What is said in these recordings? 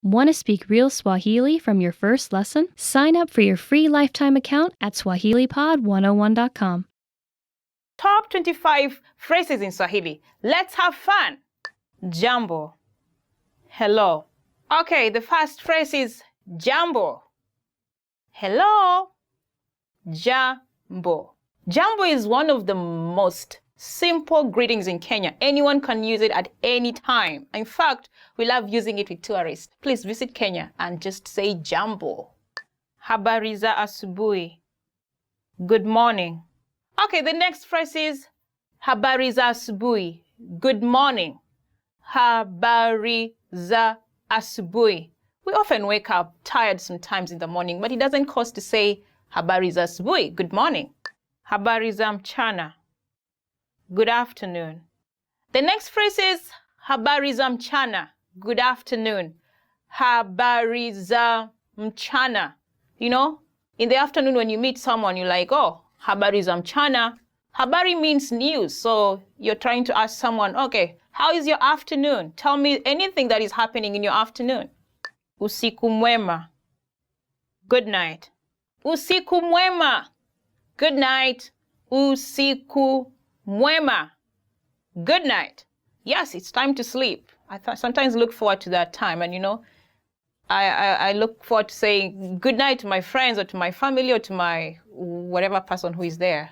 Want to speak real Swahili from your first lesson? Sign up for your free lifetime account at swahilipod101.com. Top 25 phrases in Swahili. Let's have fun. Jambo. Hello. Okay, the first phrase is Jambo. Hello. Jambo. Jambo is one of the most simple greetings in Kenya. Anyone can use it at any time. In fact, we love using it with tourists. Please visit Kenya and just say Jambo. Habariza asubuhi. Good morning. Okay, the next phrase is Habariza asubuhi. Good morning. Habariza asubuhi. We often wake up tired sometimes in the morning, but it doesn't cost to say Habariza asubuhi. Good morning. Habariza mchana. Good afternoon. The next phrase is Habariza mchana. Good afternoon. Habariza mchana. You know, in the afternoon when you meet someone, you're like, oh, Habariza mchana. Habari means news. So you're trying to ask someone, okay, how is your afternoon? Tell me anything that is happening in your afternoon. Usiku mwema. Good night. Usiku mwema. Good night. Usiku mwema. Good night. Yes, it's time to sleep. I sometimes look forward to that time. And, you know, I look forward to saying good night to my friends or to my family or to my whatever person who is there.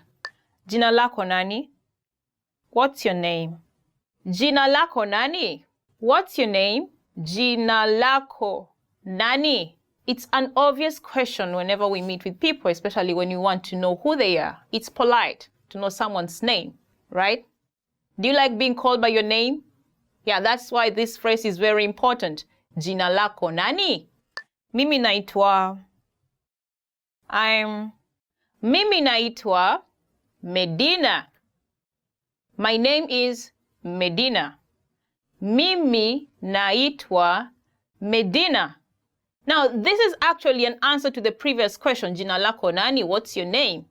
Jina lako nani? What's your name? Jina lako nani? What's your name? Jina lako nani? It's an obvious question whenever we meet with people, especially when you want to know who they are. It's polite to know someone's name, right? Do you like being called by your name? Yeah, that's why this phrase is very important. Jina lako nani? Mimi naitwa Medina. My name is Medina. Mimi naitwa Medina. Now, this is actually an answer to the previous question, Jina lako nani? What's your name?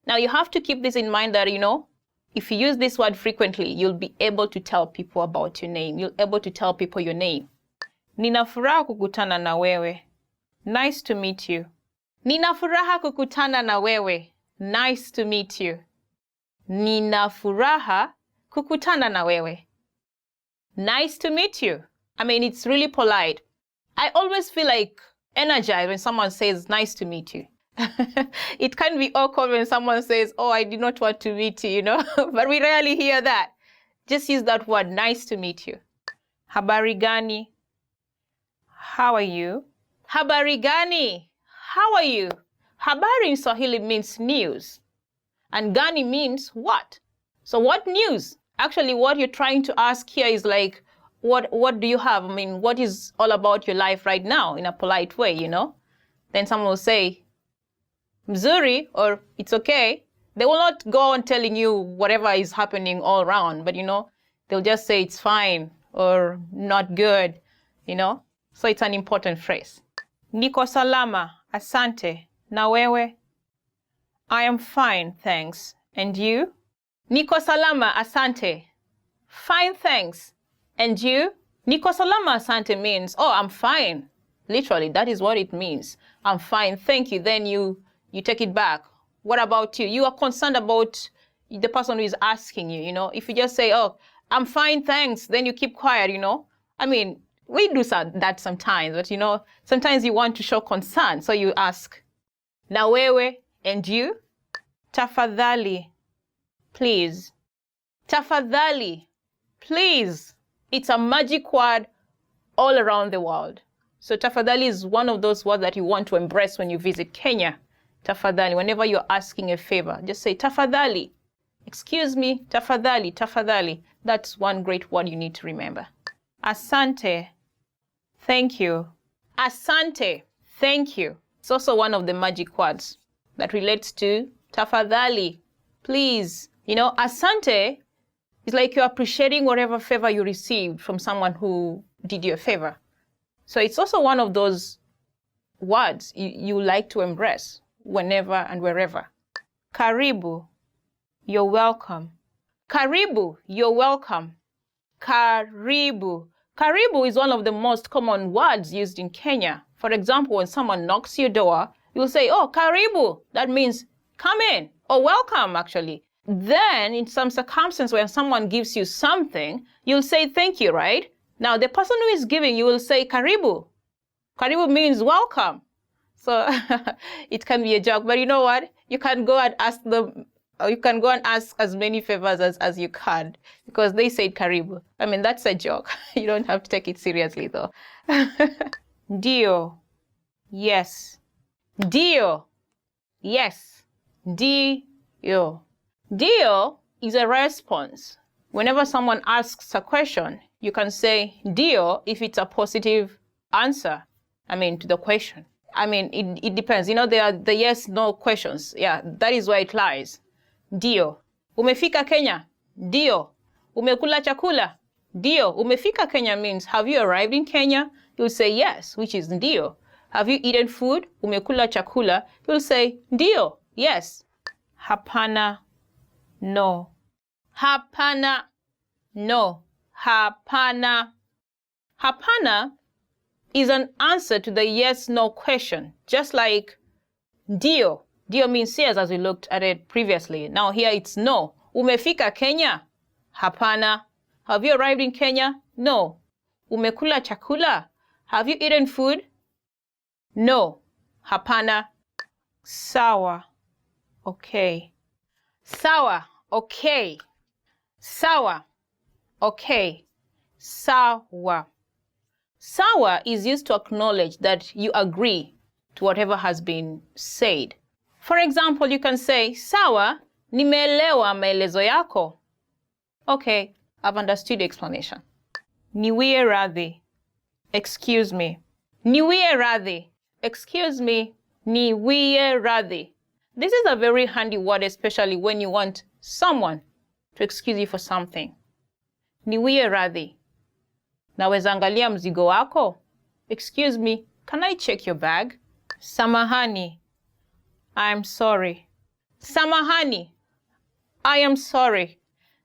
Now, you have to keep this in mind that, you know, if you use this word frequently, you'll be able to tell people about your name. You'll be able to tell people your name. Nina furaha kukutana na wewe. Nice to meet you. Nina furaha kukutana na wewe. Nice to meet you. Nina furaha kukutana na wewe. Nice to meet you. I mean, it's really polite. I always feel like energized when someone says, nice to meet you. It can be awkward when someone says, oh, I did not want to meet you, you know, but we rarely hear that. Just use that word, nice to meet you. Habari gani? How are you? Habari gani? How are you? Habari in Swahili means news. And gani means what? So what news? Actually, what you're trying to ask here is like, what do you have? I mean, what is all about your life right now in a polite way, you know? Then someone will say, mzuri, or it's okay. They will not go on telling you whatever is happening all around, but, you know, they'll just say it's fine or not good, you know? So it's an important phrase. Niko salama, asante, na wewe? I am fine, thanks. And you? Niko salama, asante. Fine, thanks. And you? Niko salama, asante means, oh, I'm fine. Literally, that is what it means. I'm fine, thank you. Then you take it back. What about you? You are concerned about the person who is asking you, you know? If you just say, oh, I'm fine, thanks, then you keep quiet, you know? I mean, we do that sometimes, but, you know, sometimes you want to show concern, so you ask, na wewe, and you? Tafadali, please. Tafadali, please. It's a magic word all around the world. So tafadali is one of those words that you want to embrace when you visit Kenya. Tafadali, whenever you're asking a favor, just say tafadali. Excuse me, tafadali, tafadali. That's one great word you need to remember. Asante, thank you. Asante, thank you. It's also one of the magic words that relates to tafadali, please. You know, asante is like you're appreciating whatever favor you received from someone who did you a favor. So it's also one of those words you like to embrace whenever and wherever. Caribou, you're welcome. Caribou, you're welcome. Caribou, Caribou is one of the most common words used in Kenya. For example, when someone knocks your door, you'll say, oh, Caribou. That means come in, or welcome, actually. Then, in some circumstance, when someone gives you something, you'll say thank you, right? Now, the person who is giving, you will say Caribou. Caribou means welcome. So it can be a joke, but you know what? You can go and ask them, or you can go and ask as many favors as you can, because they said Caribou. I mean, that's a joke. You don't have to take it seriously, though. Dio. Yes. Dio. Yes. Dio. Dio is a response. Whenever someone asks a question, you can say Dio if it's a positive answer, to the question. It depends. There are the yes, no questions. Yeah, that is where it lies. Dio. Umefika Kenya? Dio. Umekula chakula? Dio. Umefika Kenya means, have you arrived in Kenya? You'll say yes, which is Dio. Have you eaten food? Umekula chakula? You'll say Dio, yes. Hapana, no. Hapana, no. Hapana. Hapana is an answer to the yes-no question, just like Dio. Dio means yes, as we looked at it previously. Now here it's no. Umefika Kenya? Hapana. Have you arrived in Kenya? No. Umekula chakula? Have you eaten food? No. Hapana. Sawa. Okay. Sawa. Okay. Sawa. Okay. Sawa. Sawa is used to acknowledge that you agree to whatever has been said. For example, you can say, Sawa, nimeelewa maelezo yako. Okay, I've understood the explanation. Niwie radhi. Excuse me. Niwie radhi. Excuse me. Niwie radhi. This is a very handy word, especially when you want someone to excuse you for something. Niwie radhi. Naweza angalia mzigo wako? Excuse me, can I check your bag? Samahani. I'm sorry. Samahani. I am sorry.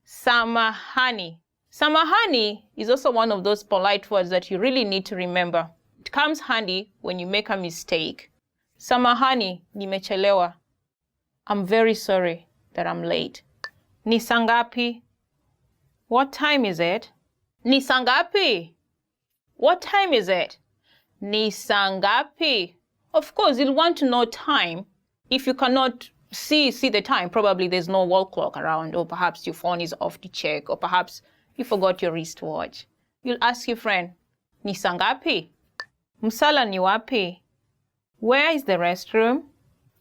Samahani. Samahani is also one of those polite words that you really need to remember. It comes handy when you make a mistake. Samahani, nimechelewa. I'm very sorry that I'm late. Nisangapi. What time is it? Nisangapi. What time is it? Nisangapi. Of course, you'll want to know time. If you cannot see the time, probably there's no wall clock around, or perhaps your phone is off to check, or perhaps you forgot your wristwatch. You'll ask your friend, Nisangapi? Msalani ni wapi? Where is the restroom?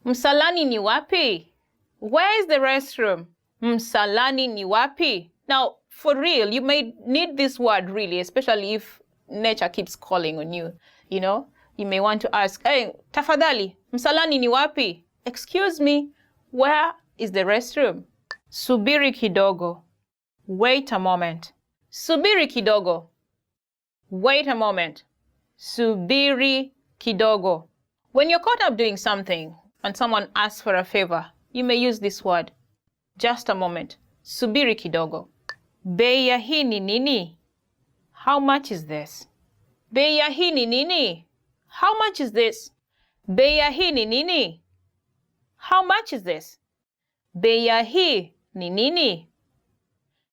Msalani ni wapi? Where is the restroom? Msalani ni wapi? Now, for real, you may need this word really, especially if nature keeps calling on you. You may want to ask, hey, Tafadali, Msalani ni wapi? Excuse me, where is the restroom? Subiri kidogo. Wait a moment. Subiri kidogo. Wait a moment. Subiri kidogo. When you're caught up doing something and someone asks for a favor, you may use this word. Just a moment. Subiri kidogo. Bei ya hii ni nini? How much is this? Bei ya hii ni nini? How much is this? Bei ya hii ni nini? How much is this? Bei ya hii ni nini?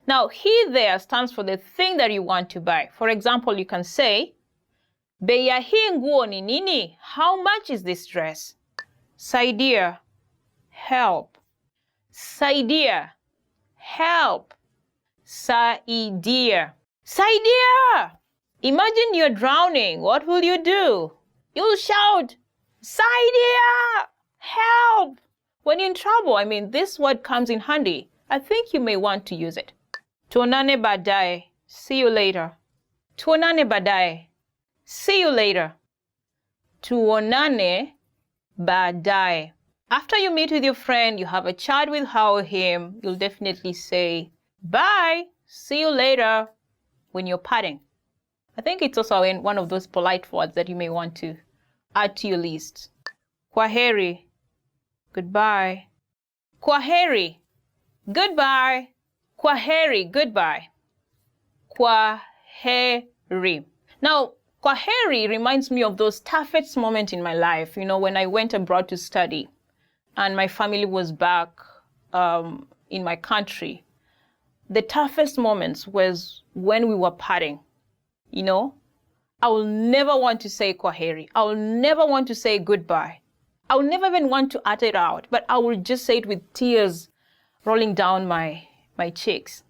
Now, he there stands for the thing that you want to buy. For example, you can say, Bei ya hii nguo ni nini? How much is this dress? Saidia. Help. Saidia. Help. Saidia. Saidia! Imagine you're drowning. What will you do? You'll shout, Saidia! Help! When you're in trouble, this word comes in handy. I think you may want to use it. Tuonane baadaye. See you later. Tuonane baadaye. See you later. Tuonane baadaye. After you meet with your friend, you have a chat with her or him, you'll definitely say, bye, see you later, when you're parting. I think it's also one of those polite words that you may want to add to your list. Kwaheri, goodbye. Kwaheri, goodbye. Kwaheri, goodbye. Kwaheri. Now, kwaheri reminds me of those toughest moments in my life, when I went abroad to study and my family was back in my country. The toughest moments was when we were parting, I will never want to say kwaheri. I will never want to say goodbye. I will never even want to utter it out, but I will just say it with tears rolling down my cheeks.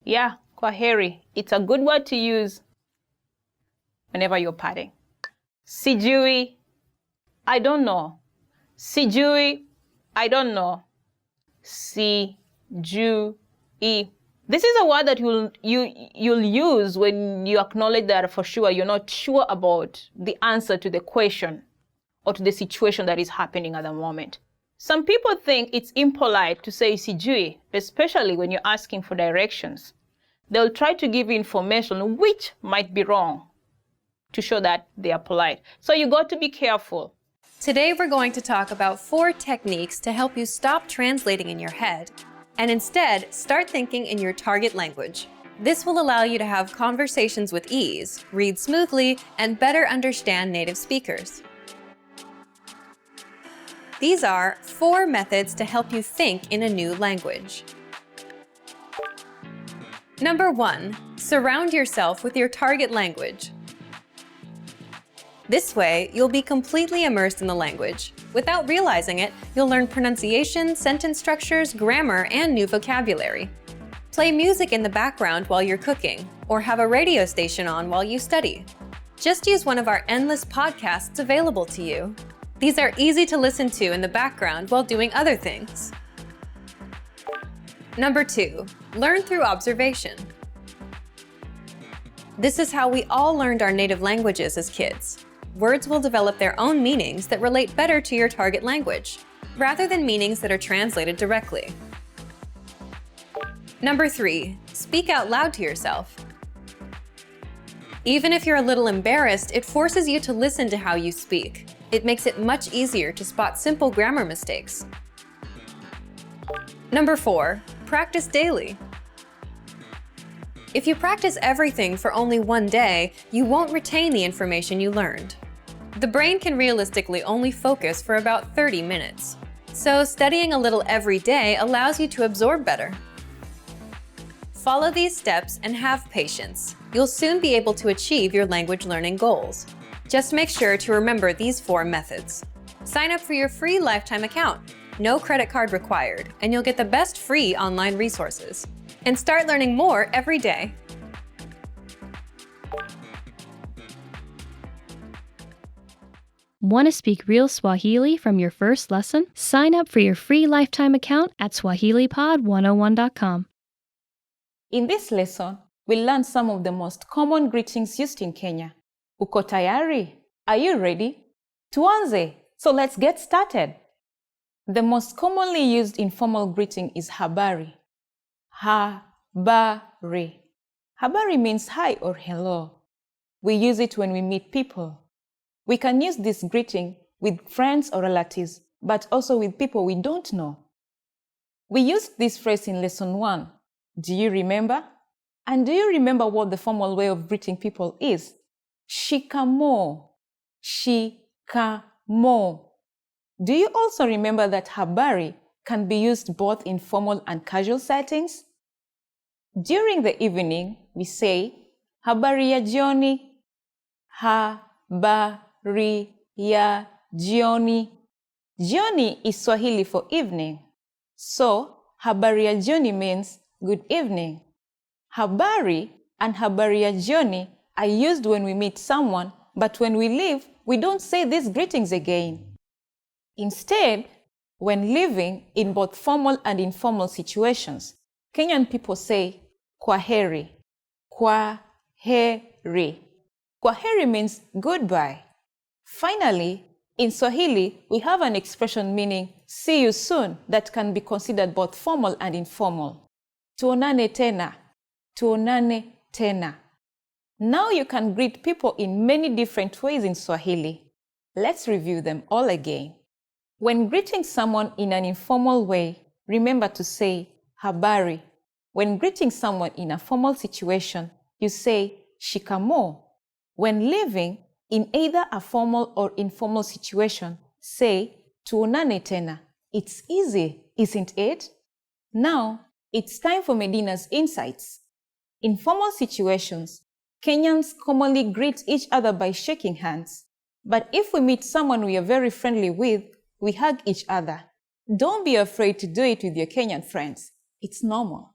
Yeah, kwaheri. It's a good word to use whenever you're parting. Sijui, I don't know. Sijui, I don't know. Sijui. This is a word that you'll use when you acknowledge that for sure you're not sure about the answer to the question or to the situation that is happening at the moment. Some people think it's impolite to say sijui, especially when you're asking for directions. They'll try to give you information which might be wrong to show that they are polite. So you got to be careful. Today we're going to talk about 4 techniques to help you stop translating in your head and instead start thinking in your target language. This will allow you to have conversations with ease, read smoothly, and better understand native speakers. These are 4 methods to help you think in a new language. Number 1, surround yourself with your target language. This way, you'll be completely immersed in the language. Without realizing it, you'll learn pronunciation, sentence structures, grammar, and new vocabulary. Play music in the background while you're cooking, or have a radio station on while you study. Just use one of our endless podcasts available to you. These are easy to listen to in the background while doing other things. Number 2, learn through observation. This is how we all learned our native languages as kids. Words will develop their own meanings that relate better to your target language, rather than meanings that are translated directly. Number 3, speak out loud to yourself. Even if you're a little embarrassed, it forces you to listen to how you speak. It makes it much easier to spot simple grammar mistakes. Number 4, practice daily. If you practice everything for only one day, you won't retain the information you learned. The brain can realistically only focus for about 30 minutes. So studying a little every day allows you to absorb better. Follow these steps and have patience. You'll soon be able to achieve your language learning goals. Just make sure to remember these 4 methods. Sign up for your free lifetime account. No credit card required, and you'll get the best free online resources. And start learning more every day. Want to speak real Swahili from your first lesson? Sign up for your free lifetime account at SwahiliPod101.com. In this lesson, we'll learn some of the most common greetings used in Kenya. Uko tayari? Are you ready? Tuanze! So let's get started. The most commonly used informal greeting is Habari. Habari. Habari means hi or hello. We use it when we meet people. We can use this greeting with friends or relatives, but also with people we don't know. We used this phrase in lesson 1. Do you remember? And do you remember what the formal way of greeting people is? Shikamo. Shikamo. Do you also remember that habari can be used both in formal and casual settings? During the evening, we say, Habari ya jioni. Habari ya jioni. Jioni is Swahili for evening. So, habari ya jioni means good evening. Habari and habari ya jioni are used when we meet someone, but when we leave, we don't say these greetings again. Instead, when living in both formal and informal situations, Kenyan people say kwaheri. Kwaheri. Kwaheri means goodbye. Finally, in Swahili, we have an expression meaning see you soon that can be considered both formal and informal. Tuonane tena. Tuonane tena. Now you can greet people in many different ways in Swahili. Let's review them all again. When greeting someone in an informal way, remember to say habari. When greeting someone in a formal situation, you say shikamoo. When living in either a formal or informal situation, say tuonane tena. It's easy, isn't it? Now, it's time for Medina's insights. In formal situations, Kenyans commonly greet each other by shaking hands. But if we meet someone we are very friendly with, we hug each other. Don't be afraid to do it with your Kenyan friends. It's normal.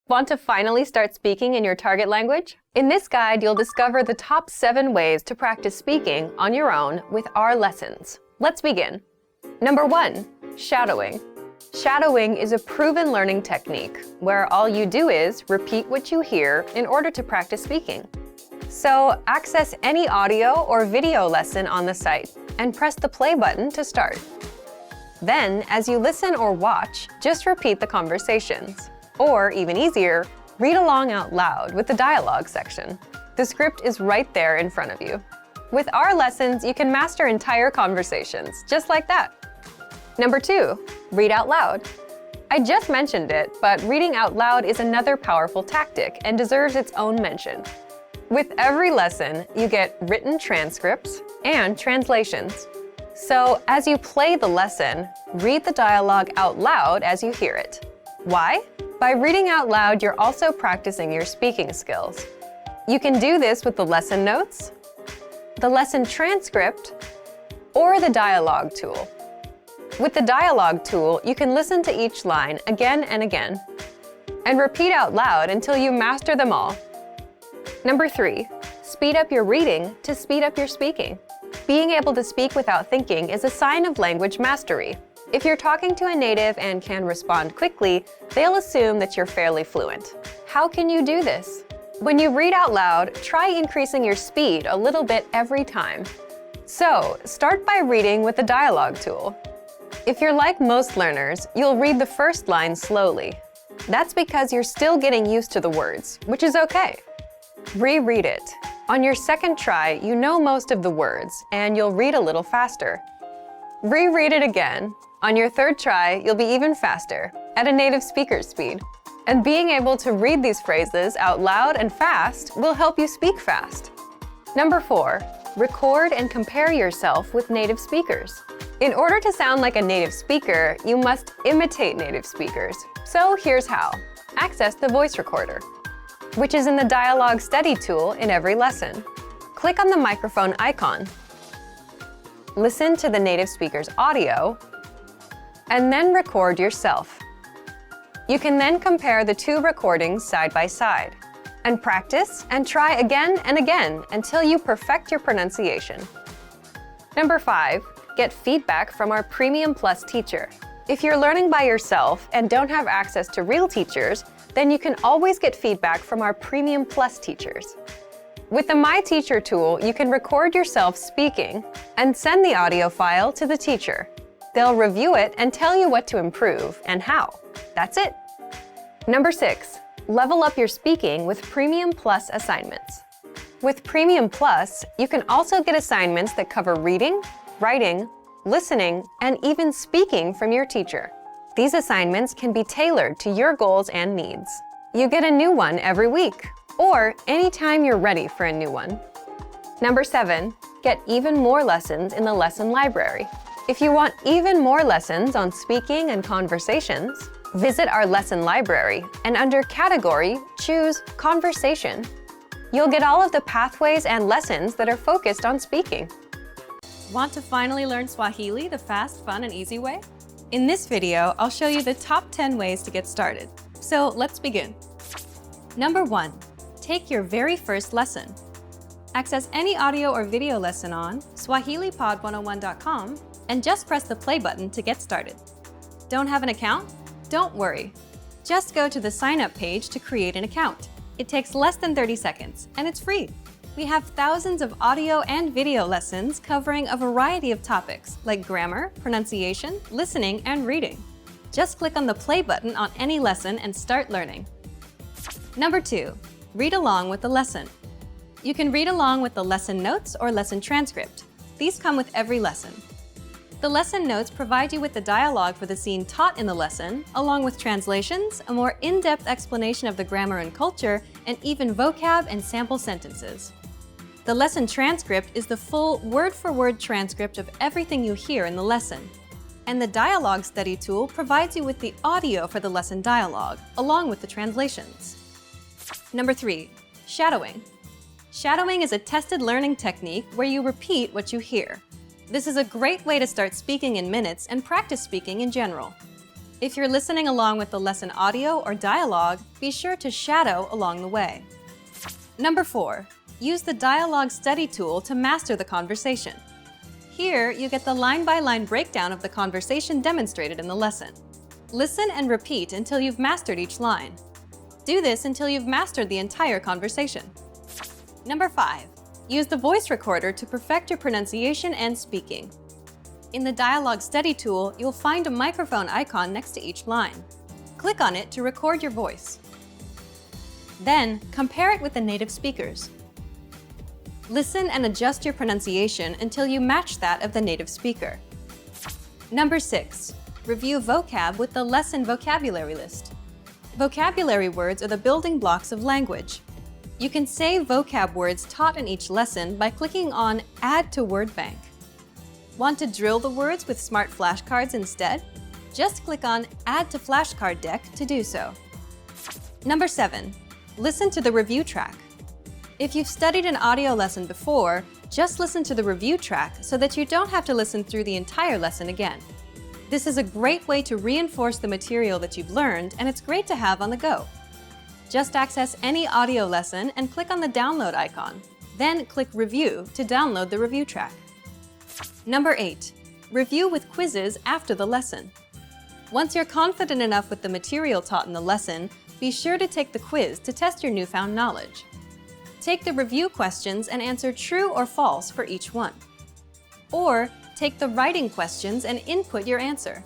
Want to finally start speaking in your target language? In this guide, you'll discover the top 7 ways to practice speaking on your own with our lessons. Let's begin. Number 1, shadowing. Shadowing is a proven learning technique where all you do is repeat what you hear in order to practice speaking. So, access any audio or video lesson on the site and press the play button to start. Then, as you listen or watch, just repeat the conversations. Or, even easier, read along out loud with the dialogue section. The script is right there in front of you. With our lessons, you can master entire conversations, just like that. Number 2, read out loud. I just mentioned it, but reading out loud is another powerful tactic and deserves its own mention. With every lesson, you get written transcripts and translations. So, as you play the lesson, read the dialogue out loud as you hear it. Why? By reading out loud, you're also practicing your speaking skills. You can do this with the lesson notes, the lesson transcript, or the dialogue tool. With the dialogue tool, you can listen to each line again and again, and repeat out loud until you master them all. Number 3, speed up your reading to speed up your speaking. Being able to speak without thinking is a sign of language mastery. If you're talking to a native and can respond quickly, they'll assume that you're fairly fluent. How can you do this? When you read out loud, try increasing your speed a little bit every time. So, start by reading with the dialogue tool. If you're like most learners, you'll read the first line slowly. That's because you're still getting used to the words, which is okay. Reread it. On your second try, you know most of the words, and you'll read a little faster. Reread it again. On your third try, you'll be even faster, at a native speaker's speed. And being able to read these phrases out loud and fast will help you speak fast. Number 4, record and compare yourself with native speakers. In order to sound like a native speaker, you must imitate native speakers. So here's how. Access the voice recorder, which is in the dialogue study tool in every lesson. Click on the microphone icon. Listen to the native speaker's audio, and then record yourself. You can then compare the 2 recordings side by side, and practice and try again and again until you perfect your pronunciation. Number 5, get feedback from our Premium Plus teacher. If you're learning by yourself and don't have access to real teachers, then you can always get feedback from our Premium Plus teachers. With the My Teacher tool, you can record yourself speaking and send the audio file to the teacher. They'll review it and tell you what to improve and how. That's it. Number 6, level up your speaking with Premium Plus assignments. With Premium Plus, you can also get assignments that cover reading, writing, listening, and even speaking from your teacher. These assignments can be tailored to your goals and needs. You get a new one every week, or anytime you're ready for a new one. Number 7, get even more lessons in the lesson library. If you want even more lessons on speaking and conversations, visit our lesson library and under Category, choose Conversation. You'll get all of the pathways and lessons that are focused on speaking. Want to finally learn Swahili the fast, fun, and easy way? In this video, I'll show you the top 10 ways to get started. So let's begin. Number 1, take your very first lesson. Access any audio or video lesson on SwahiliPod101.com and just press the play button to get started. Don't have an account? Don't worry. Just go to the sign up page to create an account. It takes less than 30 seconds and it's free. We have thousands of audio and video lessons covering a variety of topics like grammar, pronunciation, listening, and reading. Just click on the play button on any lesson and start learning. Number 2, read along with the lesson. You can read along with the lesson notes or lesson transcript. These come with every lesson. The lesson notes provide you with the dialogue for the scene taught in the lesson, along with translations, a more in-depth explanation of the grammar and culture, and even vocab and sample sentences. The lesson transcript is the full word-for-word transcript of everything you hear in the lesson. And the Dialogue Study tool provides you with the audio for the lesson dialogue, along with the translations. Number 3, shadowing. Shadowing is a tested learning technique where you repeat what you hear. This is a great way to start speaking in minutes and practice speaking in general. If you're listening along with the lesson audio or dialogue, be sure to shadow along the way. Number 4, use the Dialogue Study tool to master the conversation. Here, you get the line-by-line breakdown of the conversation demonstrated in the lesson. Listen and repeat until you've mastered each line. Do this until you've mastered the entire conversation. Number 5, use the voice recorder to perfect your pronunciation and speaking. In the Dialogue Study tool, you'll find a microphone icon next to each line. Click on it to record your voice. Then, compare it with the native speakers. Listen and adjust your pronunciation until you match that of the native speaker. Number 6, review vocab with the lesson vocabulary list. Vocabulary words are the building blocks of language. You can save vocab words taught in each lesson by clicking on Add to Word Bank. Want to drill the words with smart flashcards instead? Just click on Add to Flashcard Deck to do so. Number 7, listen to the review track. If you've studied an audio lesson before, just listen to the review track so that you don't have to listen through the entire lesson again. This is a great way to reinforce the material that you've learned, and it's great to have on the go. Just access any audio lesson and click on the download icon. Then click Review to download the review track. Number 8, review with quizzes after the lesson. Once you're confident enough with the material taught in the lesson, be sure to take the quiz to test your newfound knowledge. Take the review questions and answer true or false for each one. Or take the writing questions and input your answer.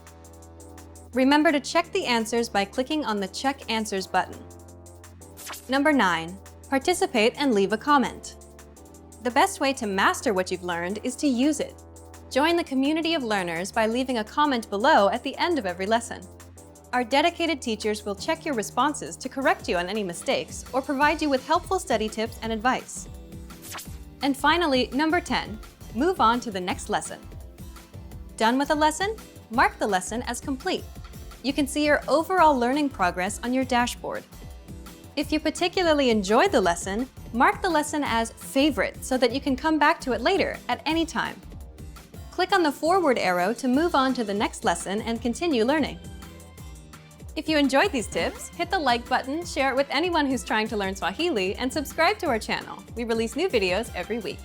Remember to check the answers by clicking on the Check Answers button. Number 9, participate and leave a comment. The best way to master what you've learned is to use it. Join the community of learners by leaving a comment below at the end of every lesson. Our dedicated teachers will check your responses to correct you on any mistakes or provide you with helpful study tips and advice. And finally, number 10, move on to the next lesson. Done with a lesson? Mark the lesson as complete. You can see your overall learning progress on your dashboard. If you particularly enjoyed the lesson, mark the lesson as favorite so that you can come back to it later at any time. Click on the forward arrow to move on to the next lesson and continue learning. If you enjoyed these tips, hit the like button, share it with anyone who's trying to learn Swahili, and subscribe to our channel. We release new videos every week.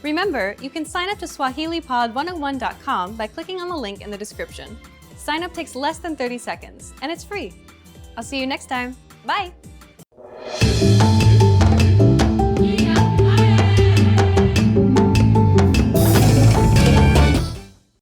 Remember, you can sign up to SwahiliPod101.com by clicking on the link in the description. Sign up takes less than 30 seconds, and it's free. I'll see you next time. Bye!